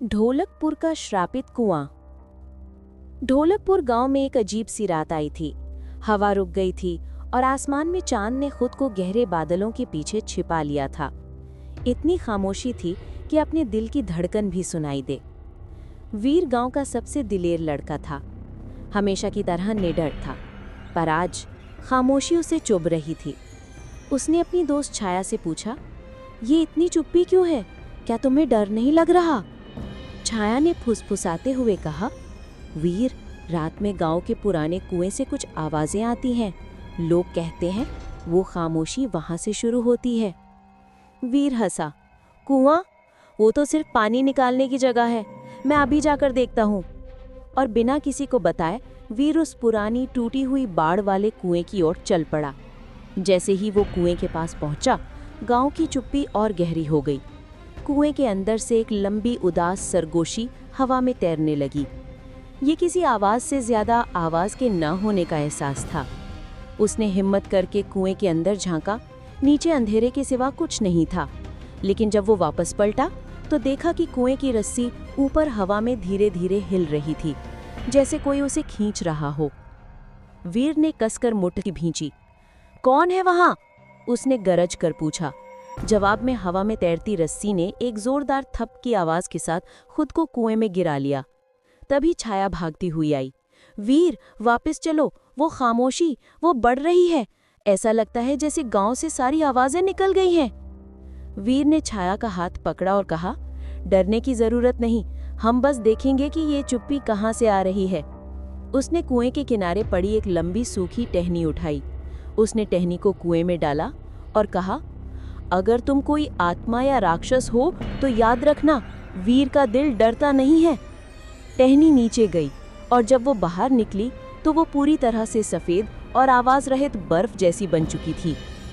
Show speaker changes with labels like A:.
A: ढोलकपुर का श्रापित कुआं। ढोलकपुर गांव में एक अजीब सी रात आई थी। हवा रुक गई थी और आसमान में चांद ने खुद को गहरे बादलों के पीछे छिपा लिया था। इतनी खामोशी थी कि अपने दिल की धड़कन भी सुनाई दे। वीर गांव का सबसे दिलेर लड़का था, हमेशा की तरह निडर था, पर आज खामोशी उसे चुभ रही थी। उसने अपनी दोस्त छाया से पूछा, ये इतनी चुप्पी क्यों है? क्या तुम्हें डर नहीं लग रहा? छाया ने फुसफुसाते हुए कहा, वीर, रात में गांव के पुराने कुएं से कुछ आवाजें आती हैं। लोग कहते हैं वो खामोशी वहां से शुरू होती है। वीर हंसा, कुआं? वो तो सिर्फ पानी निकालने की जगह है, मैं अभी जाकर देखता हूँ। और बिना किसी को बताए वीर उस पुरानी टूटी हुई बाड़ वाले कुएं की ओर चल पड़ा। जैसे ही वो कुएं के पास पहुंचा, गांव की चुप्पी और गहरी हो गई। कुएं के अंदर से एक लंबी उदास सरगोशी हवा में तैरने लगी। ये किसी आवाज से ज्यादा आवाज के न होने का एहसास था। उसने हिम्मत करके कुएं के अंदर झांका। नीचे अंधेरे के सिवा कुछ नहीं था, लेकिन जब वो वापस पलटा तो देखा कि कुएं की रस्सी ऊपर हवा में धीरे धीरे हिल रही थी, जैसे कोई उसे खींच रहा हो। वीर ने कसकर मुट्ठी भींची। कौन है वहां? उसने गरज कर पूछा। जवाब में हवा में तैरती रस्सी ने एक जोरदार थप की आवाज के साथ खुद को कुएं में गिरा लिया। तभी छाया भागती हुई आई। वीर, वापस चलो, वो खामोशी वो बढ़ रही है। ऐसा लगता है जैसे गांव से सारी आवाजें निकल गई हैं। वीर ने छाया का हाथ पकड़ा और कहा, डरने की जरूरत नहीं, हम बस देखेंगे कि ये चुप्पी कहाँ से आ रही है। उसने कुएं के किनारे पड़ी एक लंबी सूखी टहनी उठाई। उसने टहनी को कुएं में डाला और कहा, अगर तुम कोई आत्मा या राक्षस हो तो याद रखना, वीर का दिल डरता नहीं है। टहनी नीचे गई और जब वो बाहर निकली तो वो पूरी तरह से सफेद और आवाज रहित बर्फ जैसी बन चुकी थी।